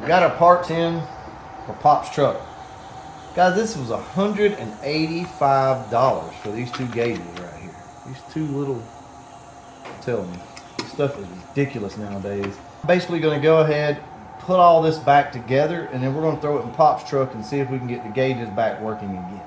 Got our parts in for Pop's truck. Guys, this was $185 for these two gauges right here. These two little, tell me, this stuff is ridiculous nowadays. Basically gonna go ahead, put all this back together, and then we're gonna throw it in Pop's truck and see if we can get the gauges back working again.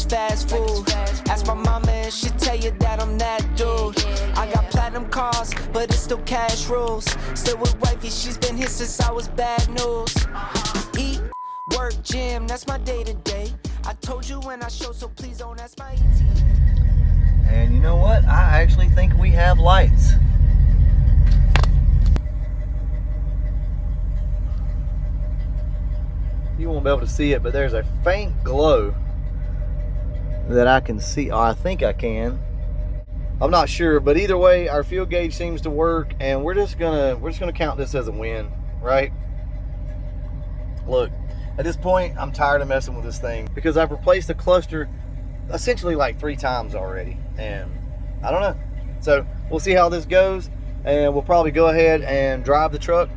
Fast food. Ask my mama and she tell you that I'm that dude. I got platinum cars, but it's still cash rules. Still with wifey, she's been here since I was bad news. Eat, work, gym, that's my day to day. I told you when I show, so please don't ask my ET. And you know what? I actually think we have lights. You won't be able to see it, but there's a faint glow that I can see. Oh, I think I can. I'm not sure, but either way, our fuel gauge seems to work, and we're just gonna count this as a win, right? Look, at this point, I'm tired of messing with this thing because I've replaced the cluster essentially like 3 times already, and I don't know. So we'll see how this goes, and we'll probably go ahead and drive the truck,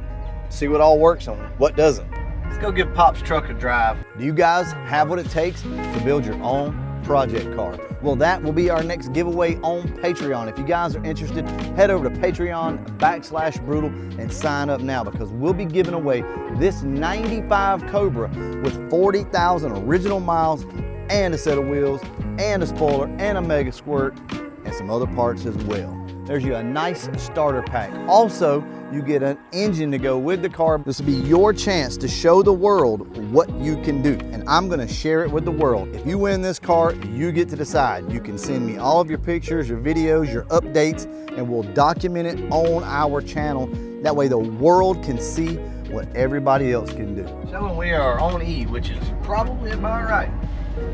see what all works and what doesn't. Let's go give Pop's truck a drive. Do you guys have what it takes to build your own project car? Well, that will be our next giveaway on Patreon. If you guys are interested, head over to Patreon.com/Brutal and sign up now, because we'll be giving away this 95 Cobra with 40,000 original miles and a set of wheels and a spoiler and a mega squirt and some other parts as well. There's you a nice starter pack. Also, you get an engine to go with the car. This will be your chance to show the world what you can do, and I'm gonna share it with the world. If you win this car, you get to decide. You can send me all of your pictures, your videos, your updates, and we'll document it on our channel. That way the world can see what everybody else can do. Showing we are on E, which is probably about right.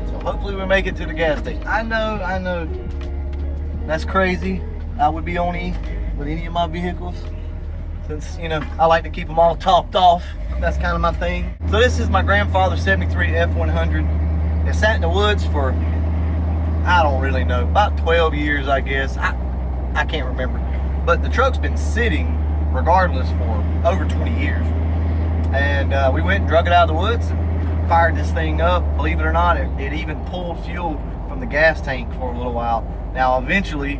So hopefully we make it to the gas station. I know, that's crazy. I would be on E with any of my vehicles, since, you know, I like to keep them all topped off. That's kind of my thing. So this is my grandfather's 73 F100. It sat in the woods for, I don't really know, about 12 years, I guess. I can't remember. But the truck's been sitting regardless for over 20 years. And we went and drug it out of the woods and fired this thing up. Believe it or not, it even pulled fuel from the gas tank for a little while. Now eventually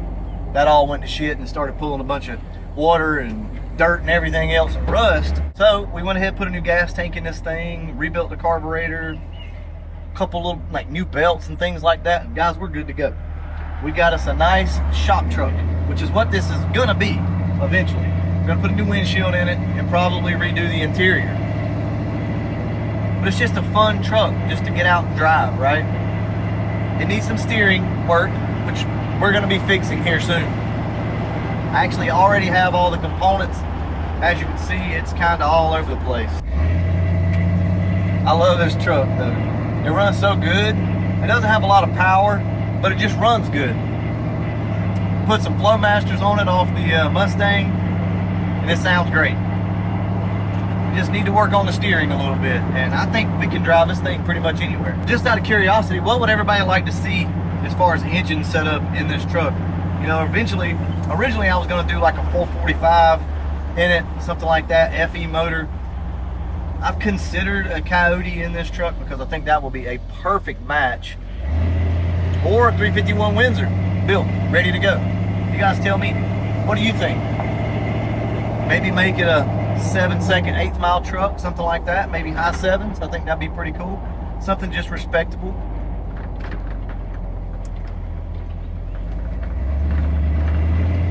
that all went to shit and started pulling a bunch of water and dirt and everything else and rust. So we went ahead and put a new gas tank in this thing, rebuilt the carburetor, a couple little like new belts and things like that. And guys, we're good to go. We got us a nice shop truck, which is what this is gonna be eventually. We're gonna put a new windshield in it and probably redo the interior. But it's just a fun truck just to get out and drive, right? It needs some steering work, which we're gonna be fixing here soon. I actually already have all the components. As you can see, it's kind of all over the place. I love this truck though. It runs so good. It doesn't have a lot of power, but it just runs good. Put some Flowmasters on it off the Mustang, and it sounds great. We just need to work on the steering a little bit, and I think we can drive this thing pretty much anywhere. Just out of curiosity, what would everybody like to see as far as the engine setup in this truck? You know, originally I was going to do like a 445 in it, something like that, FE motor. I've considered a Coyote in this truck because I think that will be a perfect match, or a 351 Windsor built, ready to go. You guys tell me, what do you think? Maybe make it a 7-second 1/8 mile truck, something like that, maybe high 7s. I think that'd be pretty cool. Something just respectable.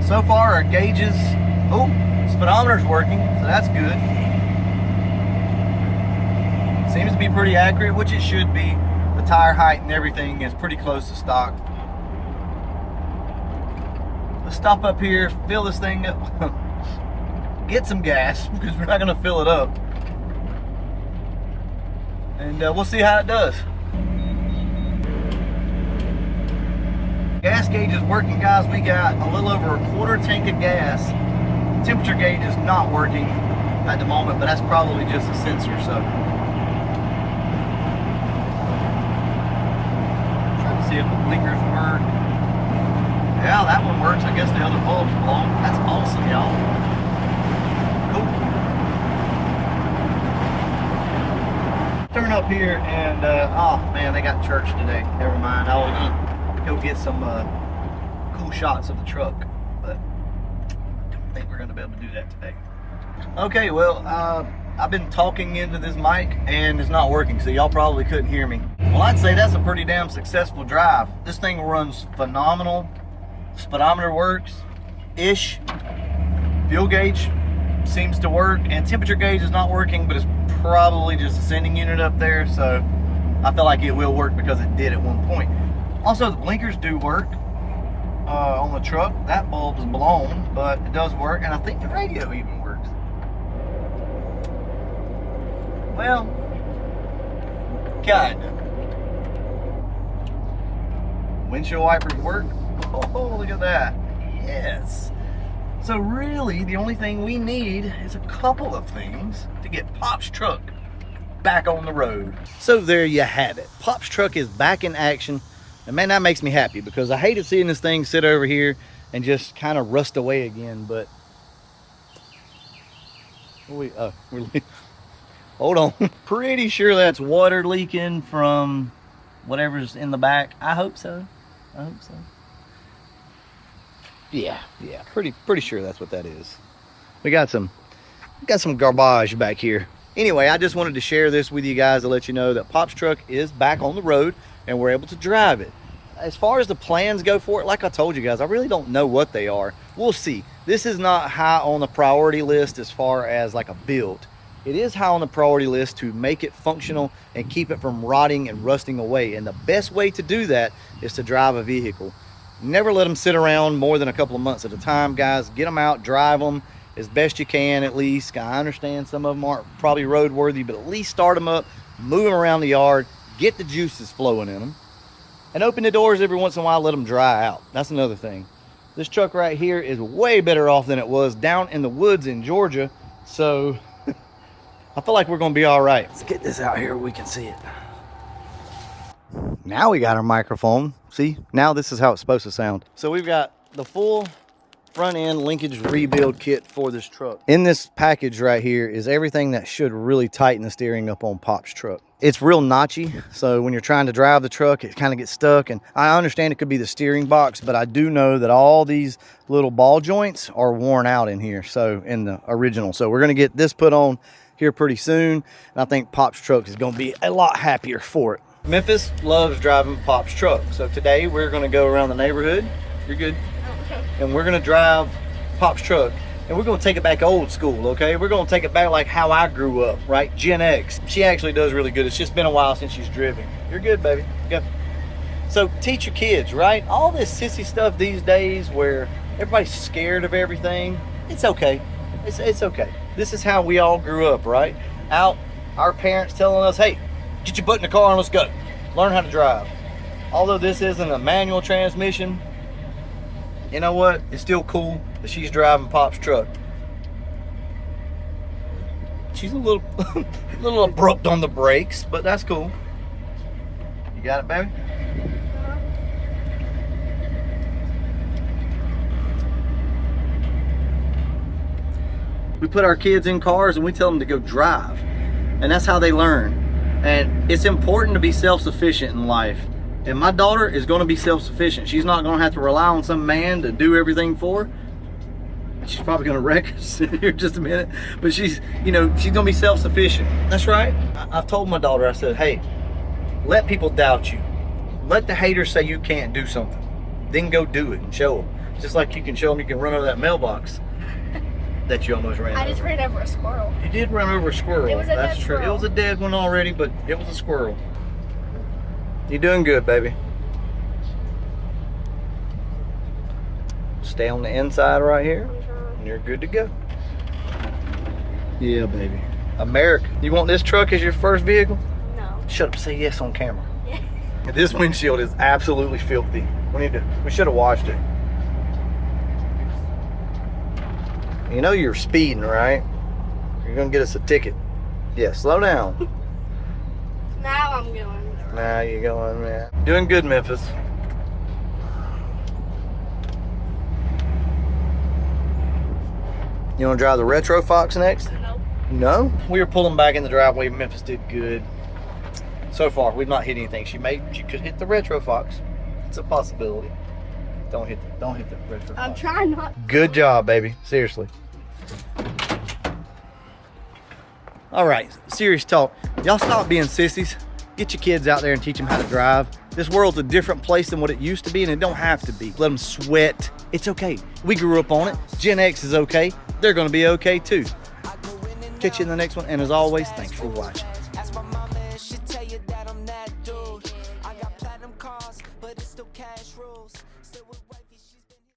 So far our gauges, speedometer's working, so that's good. Seems to be pretty accurate, which it should be. The tire height and everything is pretty close to stock. Let's stop up here, fill this thing up, get some gas, because we're not gonna fill it up. And we'll see how it does. Gas gauge is working, guys. We got a little over a 1/4 tank of gas. Temperature gauge is not working at the moment, but that's probably just a sensor. So see if the blinkers work. Yeah, that one works. I guess the other bulb's blown. That's awesome, y'all. Cool. Turn up here and, oh man, they got church today. Never mind. I was gonna go get some cool shots of the truck, but I don't think we're gonna be able to do that today. Okay, well, I've been talking into this mic and it's not working, so y'all probably couldn't hear me. Well, I'd say that's a pretty damn successful drive. This thing runs phenomenal. Speedometer works-ish. Fuel gauge seems to work, and temperature gauge is not working, but it's probably just a sending unit up there, so I feel like it will work because it did at one point. Also, the blinkers do work on the truck. That bulb is blown, but it does work, and I think the radio even works. Well, kinda. Windshield wipers work. Oh, look at that. Yes. So really, the only thing we need is a couple of things to get Pop's truck back on the road. So there you have it. Pop's truck is back in action. And man, that makes me happy because I hated seeing this thing sit over here and just kind of rust away again. But hold on. Pretty sure that's water leaking from whatever's in the back. I hope so. I hope so. Yeah, pretty sure that's what that is. We got some garbage back here. Anyway, I just wanted to share this with you guys to let you know that Pop's truck is back on the road and we're able to drive it. As far as the plans go for it, like I told you guys, I really don't know what they are. We'll see. This is not high on the priority list as far as like a build. It is high on the priority list to make it functional and keep it from rotting and rusting away. And the best way to do that is to drive a vehicle. Never let them sit around more than a couple of months at a time, guys. Get them out, drive them as best you can at least. I understand some of them aren't probably roadworthy, but at least start them up, move them around the yard, get the juices flowing in them, and open the doors every once in a while, let them dry out. That's another thing. This truck right here is way better off than it was down in the woods in Georgia, so I feel like we're gonna be all right. Let's get this out here where we can see it. Now we got our microphone. See, now this is how it's supposed to sound. So we've got the full front end linkage rebuild kit for this truck. In this package right here is everything that should really tighten the steering up on Pop's truck. It's real notchy, so when you're trying to drive the truck, it kind of gets stuck. And I understand it could be the steering box, but I do know that all these little ball joints are worn out in here, so in the original. So we're gonna get this put on here pretty soon, and I think Pop's truck is gonna be a lot happier for it. Memphis loves driving Pop's truck, so today we're gonna go around the neighborhood. You're good. And we're gonna drive Pop's truck, and we're gonna take it back old school, okay? We're gonna take it back like how I grew up, right? Gen X. She actually does really good. It's just been a while since she's driven. You're good, baby. Go. So teach your kids, right? All this sissy stuff these days where everybody's scared of everything, it's okay. It's okay. This is how we all grew up, right? Out, our parents telling us, hey, get your butt in the car and let's go. Learn how to drive. Although this isn't a manual transmission, you know what? It's still cool that she's driving Pop's truck. She's a little, little abrupt on the brakes, but that's cool. You got it, baby? We put our kids in cars and we tell them to go drive. And that's how they learn. And it's important to be self-sufficient in life. And my daughter is going to be self-sufficient. She's not going to have to rely on some man to do everything for her. She's probably going to wreck us here in just a minute. But she's, you know, she's going to be self-sufficient. That's right. I've told my daughter, I said, hey, let people doubt you. Let the haters say you can't do something. Then go do it and show them. Just like you can show them you can run over that mailbox that you almost ran over. I just ran over a squirrel. You did run over a squirrel. It was a That's dead true. squirrel. It was a dead one already, but it was a squirrel. You're doing good, baby. Stay on the inside right here, and you're good to go. Yeah, baby. America. You want this truck as your first vehicle? No. Shut up, say yes on camera. Yeah. This windshield is absolutely filthy. We should have washed it. You know you're speeding, right? You're gonna get us a ticket. Yeah, slow down. Now I'm going the Now you're going, man. Doing good, Memphis. You want to drive the Retro Fox next? No. No? We were pulling back in the driveway. Memphis did good. So far, we've not hit anything. She could hit the Retro Fox. It's a possibility. Don't hit the Retro Fox. I'm trying not. Good job, baby. Seriously. All right, serious talk. Y'all stop being sissies. Get your kids out there and teach them how to drive. This world's a different place than what it used to be, and it don't have to be. Let them sweat. It's okay. We grew up on it. Gen X is okay. They're gonna be okay too. Catch you in the next one, and as always, thanks for watching.